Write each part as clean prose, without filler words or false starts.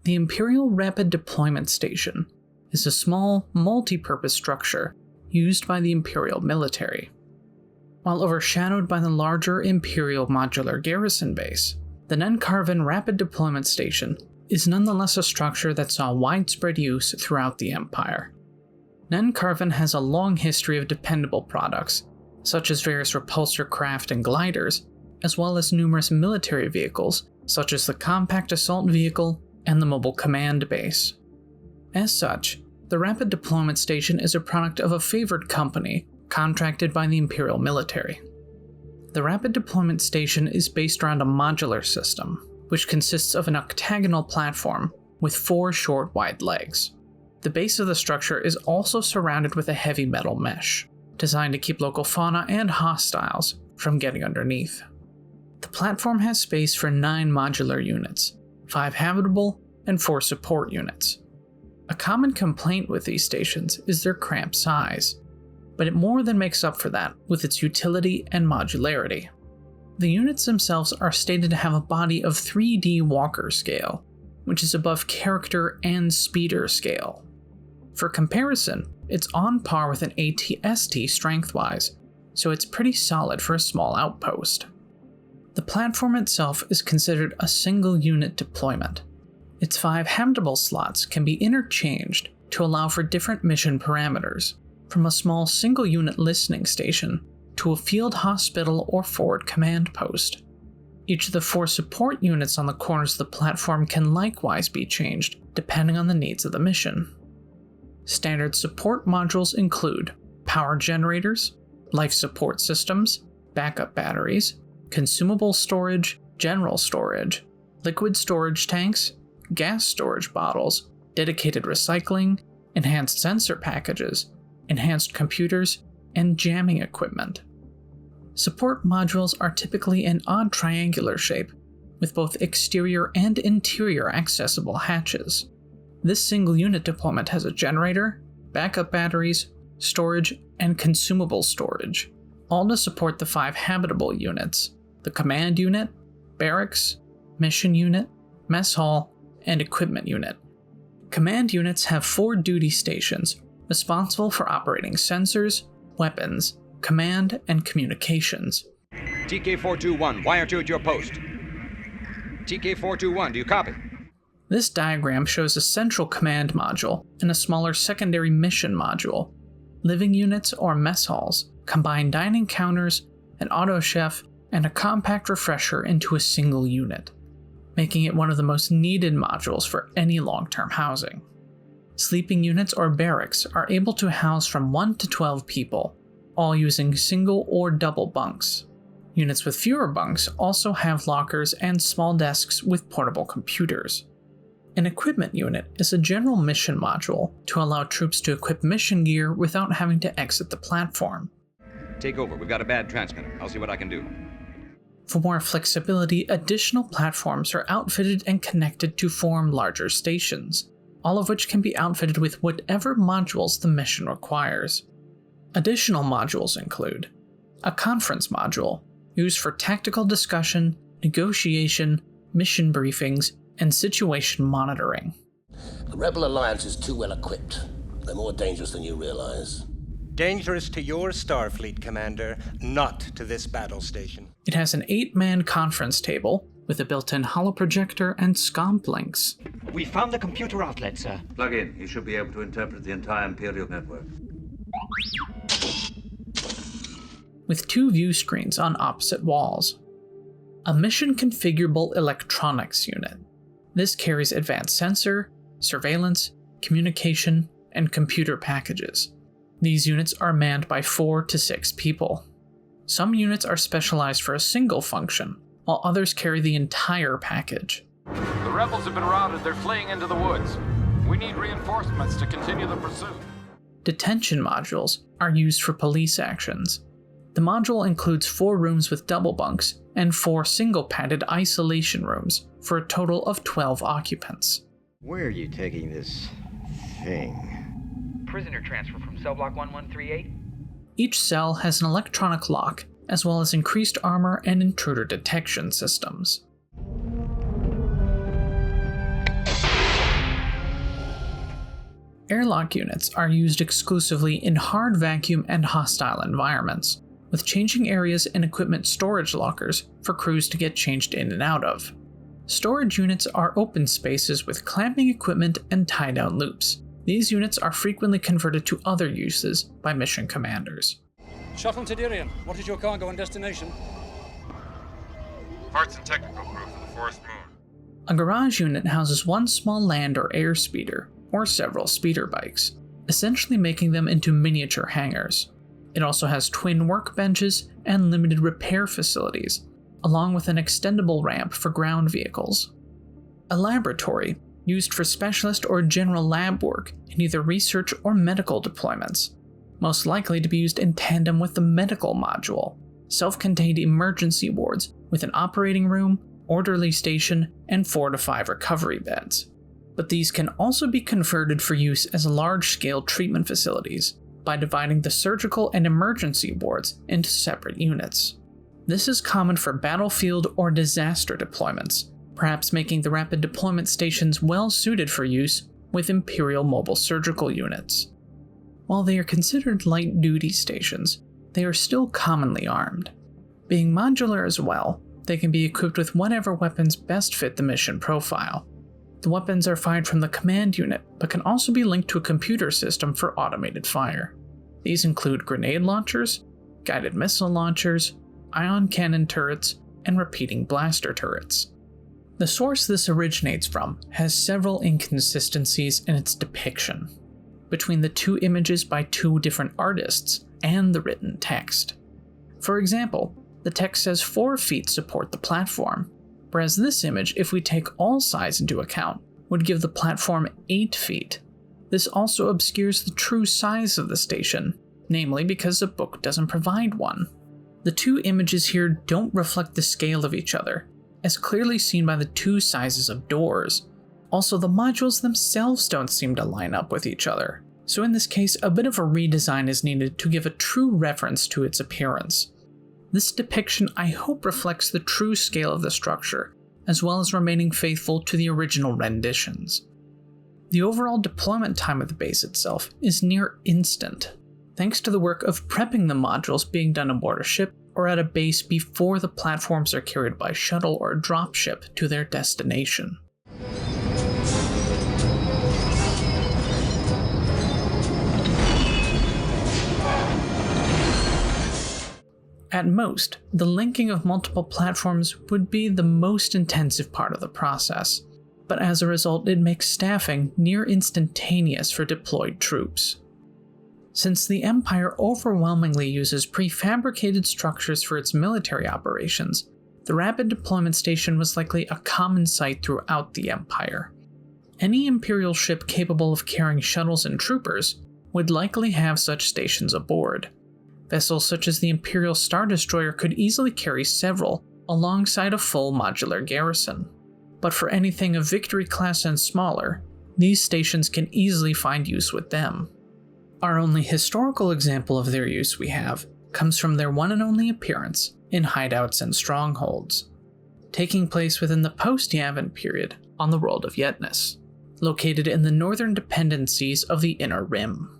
The Imperial Rapid Deployment Station is a small, multi-purpose structure used by the Imperial Military. While overshadowed by the larger Imperial Modular garrison base, the Nenkarvan Rapid Deployment Station is nonetheless a structure that saw widespread use throughout the Empire. Nenkarvan has a long history of dependable products, such as various repulsor craft and gliders, as well as numerous military vehicles, such as the Compact Assault Vehicle and the Mobile Command Base. As such, the Rapid Deployment Station is a product of a favored company contracted by the Imperial Military. The Rapid Deployment Station is based around a modular system, which consists of an octagonal platform with 4 short, wide legs. The base of the structure is also surrounded with a heavy metal mesh, designed to keep local fauna and hostiles from getting underneath. The platform has space for 9 modular units, 5 habitable and 4 support units. A common complaint with these stations is their cramped size, but it more than makes up for that with its utility and modularity. The units themselves are stated to have a body of 3D Walker scale, which is above character and speeder scale. For comparison, it's on par with an AT-ST strength-wise, so it's pretty solid for a small outpost. The platform itself is considered a single unit deployment. Its 5 habitable slots can be interchanged to allow for different mission parameters, from a small single unit listening station to a field hospital or forward command post. Each of the 4 support units on the corners of the platform can likewise be changed depending on the needs of the mission. Standard support modules include power generators, life support systems, backup batteries, consumable storage, general storage, liquid storage tanks, gas storage bottles, dedicated recycling, enhanced sensor packages, enhanced computers, and jamming equipment. Support modules are typically an odd triangular shape, with both exterior and interior accessible hatches. This single unit deployment has a generator, backup batteries, storage, and consumable storage, all to support the 5 habitable units: the command unit, barracks, mission unit, mess hall, and equipment unit. Command units have 4 duty stations responsible for operating sensors, weapons, command, and communications. TK-421, why aren't you at your post? TK-421, do you copy? This diagram shows a central command module and a smaller secondary mission module. Living units or mess halls combine dining counters, an auto chef, and a compact refresher into a single unit, making it one of the most needed modules for any long-term housing. Sleeping units or barracks are able to house from 1 to 12 people, all using single or double bunks. Units with fewer bunks also have lockers and small desks with portable computers. An equipment unit is a general mission module to allow troops to equip mission gear without having to exit the platform. Take over, we've got a bad transmitter. I'll see what I can do. For more flexibility, additional platforms are outfitted and connected to form larger stations, all of which can be outfitted with whatever modules the mission requires. Additional modules include a conference module, used for tactical discussion, negotiation, mission briefings, and situation monitoring. The Rebel Alliance is too well equipped. They're more dangerous than you realize. Dangerous to your Starfleet, Commander, not to this battle station. It has an 8-man conference table with a built-in holoprojector and scomp links. We found the computer outlet, sir. Plug in. You should be able to interpret the entire Imperial network. With 2 view screens on opposite walls. A mission configurable electronics unit. This carries advanced sensor, surveillance, communication, and computer packages. These units are manned by 4 to 6 people. Some units are specialized for a single function, while others carry the entire package. The rebels have been routed. They're fleeing into the woods. We need reinforcements to continue the pursuit. Detention modules are used for police actions. The module includes 4 rooms with double bunks and 4 single-padded isolation rooms for a total of 12 occupants. Where are you taking this thing? Prisoner transfer from cell block 1138. Each cell has an electronic lock, as well as increased armor and intruder detection systems. Airlock units are used exclusively in hard vacuum and hostile environments, with changing areas and equipment storage lockers for crews to get changed in and out of. Storage units are open spaces with clamping equipment and tie-down loops. These units are frequently converted to other uses by mission commanders. Shuttle to Dirian, what is your cargo and destination? Parts and technical crew for the Forest Moon. A garage unit houses one small land or air speeder, or several speeder bikes, essentially making them into miniature hangars. It also has twin workbenches and limited repair facilities, along with an extendable ramp for ground vehicles. A laboratory, used for specialist or general lab work in either research or medical deployments, most likely to be used in tandem with the medical module, self-contained emergency wards with an operating room, orderly station, and 4 to 5 recovery beds. But these can also be converted for use as large-scale treatment facilities by dividing the surgical and emergency wards into separate units. This is common for battlefield or disaster deployments, perhaps making the rapid deployment stations well suited for use with Imperial mobile surgical units. While they are considered light-duty stations, they are still commonly armed. Being modular as well, they can be equipped with whatever weapons best fit the mission profile. The weapons are fired from the command unit, but can also be linked to a computer system for automated fire. These include grenade launchers, guided missile launchers, ion cannon turrets, and repeating blaster turrets. The source this originates from has several inconsistencies in its depiction, between the 2 images by 2 different artists and the written text. For example, the text says 4 feet support the platform, whereas this image, if we take all sides into account, would give the platform 8 feet. This also obscures the true size of the station, namely because the book doesn't provide one. The 2 images here don't reflect the scale of each other, as clearly seen by the 2 sizes of doors. Also, the modules themselves don't seem to line up with each other, so in this case a bit of a redesign is needed to give a true reference to its appearance. This depiction I hope reflects the true scale of the structure, as well as remaining faithful to the original renditions. The overall deployment time of the base itself is near instant, thanks to the work of prepping the modules being done aboard a ship or at a base before the platforms are carried by shuttle or dropship to their destination. At most, the linking of multiple platforms would be the most intensive part of the process, but as a result it makes staffing near instantaneous for deployed troops. Since the Empire overwhelmingly uses prefabricated structures for its military operations, the Rapid Deployment Station was likely a common sight throughout the Empire. Any Imperial ship capable of carrying shuttles and troopers would likely have such stations aboard. Vessels such as the Imperial Star Destroyer could easily carry several, alongside a full modular garrison. But for anything of Victory class and smaller, these stations can easily find use with them. Our only historical example of their use we have comes from their one and only appearance in Hideouts and Strongholds, taking place within the post-Yavin period on the world of Yetnus, located in the northern dependencies of the Inner Rim.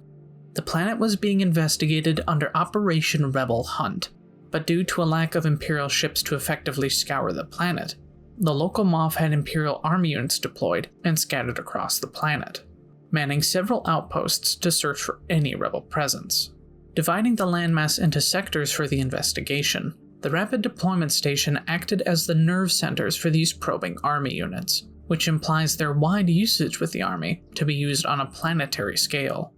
The planet was being investigated under Operation Rebel Hunt, but due to a lack of Imperial ships to effectively scour the planet, the local MOF had Imperial army units deployed and scattered across the planet, manning several outposts to search for any rebel presence. Dividing the landmass into sectors for the investigation, the Rapid Deployment Station acted as the nerve centers for these probing army units, which implies their wide usage with the army to be used on a planetary scale.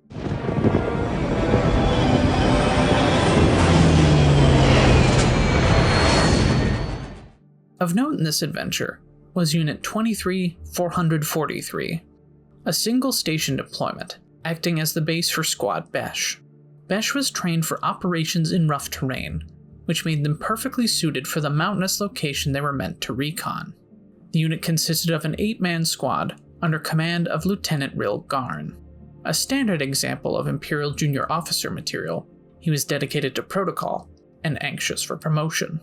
Of note in this adventure was Unit 23-443, a single station deployment, acting as the base for Squad Besh. Besh was trained for operations in rough terrain, which made them perfectly suited for the mountainous location they were meant to recon. The unit consisted of an 8-man squad under command of Lieutenant Ril Garn. A standard example of Imperial junior officer material, he was dedicated to protocol and anxious for promotion.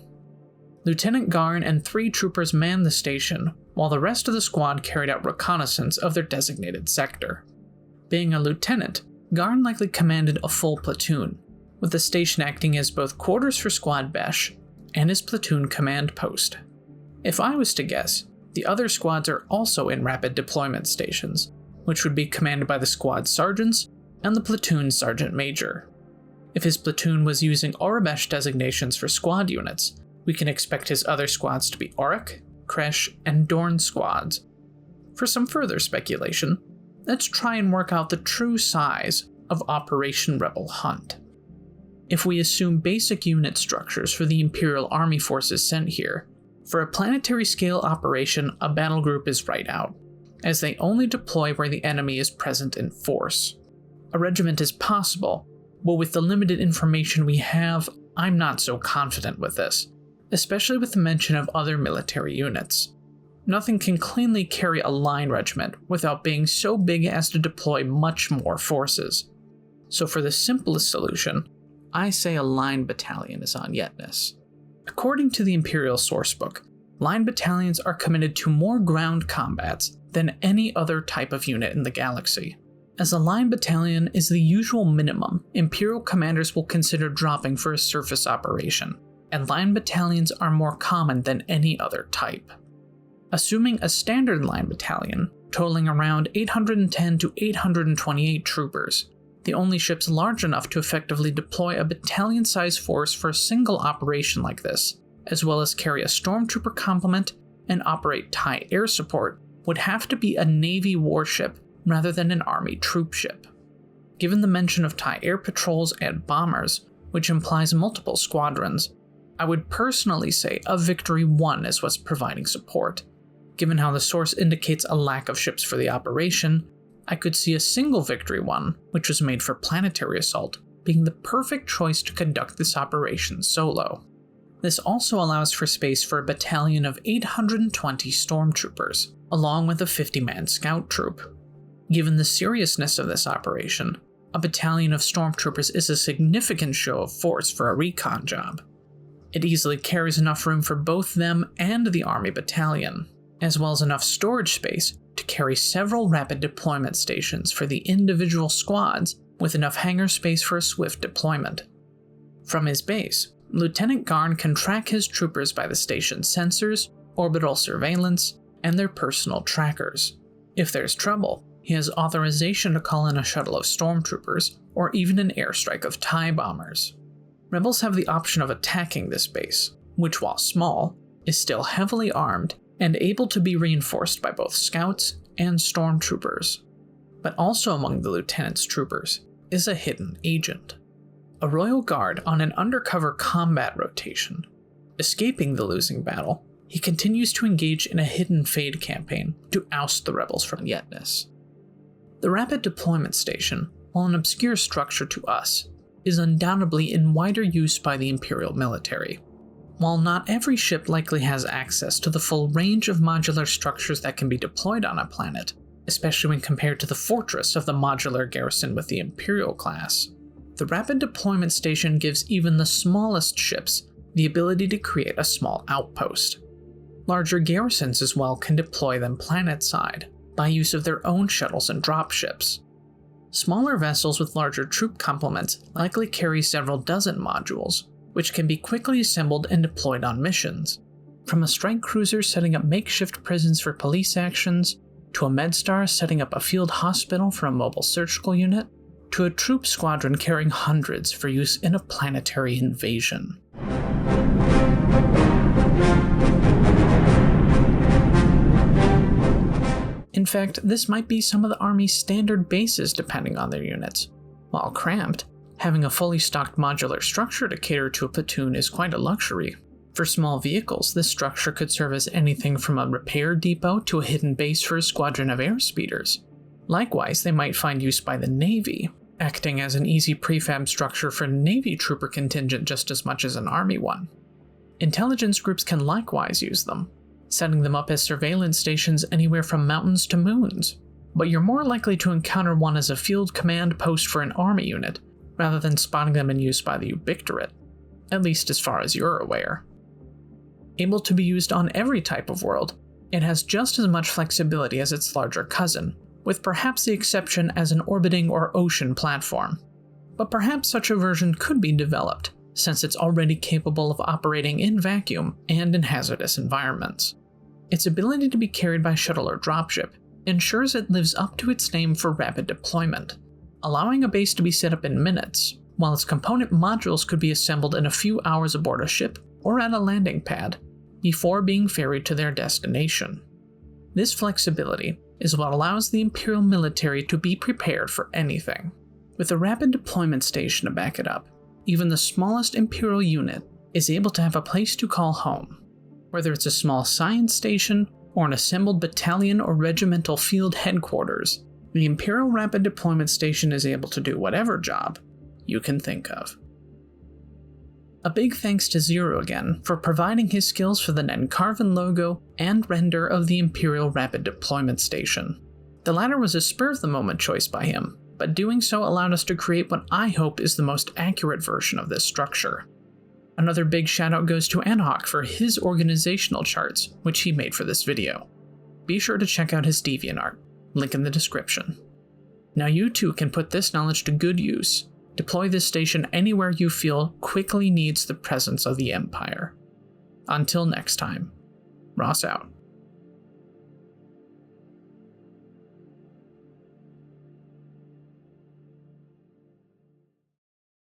Lieutenant Garn and 3 troopers manned the station, while the rest of the squad carried out reconnaissance of their designated sector. Being a lieutenant, Garn likely commanded a full platoon, with the station acting as both quarters for Squad Besh and his platoon command post. If I was to guess, the other squads are also in rapid deployment stations, which would be commanded by the squad sergeants and the platoon sergeant major. If his platoon was using Aurebesh designations for squad units, we can expect his other squads to be Auric, Kresh, and Dorn squads. For some further speculation, let's try and work out the true size of Operation Rebel Hunt. If we assume basic unit structures for the Imperial Army forces sent here, for a planetary scale operation, a battle group is right out, as they only deploy where the enemy is present in force. A regiment is possible, but with the limited information we have, I'm not so confident with this, especially with the mention of other military units. Nothing can cleanly carry a line regiment without being so big as to deploy much more forces. So for the simplest solution, I say a line battalion is on Yetnus. According to the Imperial Sourcebook, line battalions are committed to more ground combats than any other type of unit in the galaxy. As a line battalion is the usual minimum Imperial commanders will consider dropping for a surface operation, and line battalions are more common than any other type. Assuming a standard line battalion, totaling around 810 to 828 troopers, the only ships large enough to effectively deploy a battalion-sized force for a single operation like this, as well as carry a stormtrooper complement and operate TIE air support, would have to be a Navy warship rather than an Army troop ship. Given the mention of TIE air patrols and bombers, which implies multiple squadrons, I would personally say a Victory 1 is what's providing support. Given how the source indicates a lack of ships for the operation, I could see a single Victory 1, which was made for planetary assault, being the perfect choice to conduct this operation solo. This also allows for space for a battalion of 820 stormtroopers, along with a 50-man scout troop. Given the seriousness of this operation, a battalion of stormtroopers is a significant show of force for a recon job. It easily carries enough room for both them and the Army battalion, as well as enough storage space to carry several rapid deployment stations for the individual squads with enough hangar space for a swift deployment. From his base, Lieutenant Garn can track his troopers by the station's sensors, orbital surveillance, and their personal trackers. If there's trouble, he has authorization to call in a shuttle of stormtroopers or even an airstrike of TIE bombers. Rebels have the option of attacking this base, which while small, is still heavily armed and able to be reinforced by both scouts and stormtroopers. But also among the lieutenant's troopers is a hidden agent, a royal guard on an undercover combat rotation. Escaping the losing battle, he continues to engage in a hidden fade campaign to oust the rebels from Yetnus. The Rapid Deployment Station, while an obscure structure to us, is undoubtedly in wider use by the Imperial Military. While not every ship likely has access to the full range of modular structures that can be deployed on a planet, especially when compared to the fortress of the modular garrison with the Imperial class, the Rapid Deployment Station gives even the smallest ships the ability to create a small outpost. Larger garrisons as well can deploy them planet-side by use of their own shuttles and dropships. Smaller vessels with larger troop complements likely carry several dozen modules, which can be quickly assembled and deployed on missions. From a strike cruiser setting up makeshift prisons for police actions, to a MedStar setting up a field hospital for a mobile surgical unit, to a troop squadron carrying hundreds for use in a planetary invasion. In fact, this might be some of the Army's standard bases depending on their units. While cramped, having a fully stocked modular structure to cater to a platoon is quite a luxury. For small vehicles, this structure could serve as anything from a repair depot to a hidden base for a squadron of airspeeders. Likewise, they might find use by the Navy, acting as an easy prefab structure for a Navy trooper contingent just as much as an Army one. Intelligence groups can likewise use them, setting them up as surveillance stations anywhere from mountains to moons, but you're more likely to encounter one as a field command post for an Army unit, rather than spotting them in use by the Ubictorate, at least as far as you're aware. Able to be used on every type of world, it has just as much flexibility as its larger cousin, with perhaps the exception as an orbiting or ocean platform. But perhaps such a version could be developed, since it's already capable of operating in vacuum and in hazardous environments. Its ability to be carried by shuttle or dropship ensures it lives up to its name for rapid deployment, allowing a base to be set up in minutes, while its component modules could be assembled in a few hours aboard a ship or at a landing pad, before being ferried to their destination. This flexibility is what allows the Imperial military to be prepared for anything. With a rapid deployment station to back it up, even the smallest Imperial unit is able to have a place to call home. Whether it's a small science station or an assembled battalion or regimental field headquarters, the Imperial Rapid Deployment Station is able to do whatever job you can think of. A big thanks to Zero again for providing his skills for the Nenkarvan logo and render of the Imperial Rapid Deployment Station. The latter was a spur-of-the-moment choice by him, but doing so allowed us to create what I hope is the most accurate version of this structure. Another big shoutout goes to Ahnok for his organizational charts, which he made for this video. Be sure to check out his DeviantArt, link in the description. Now you too can put this knowledge to good use. Deploy this station anywhere you feel quickly needs the presence of the Empire. Until next time, Ross out.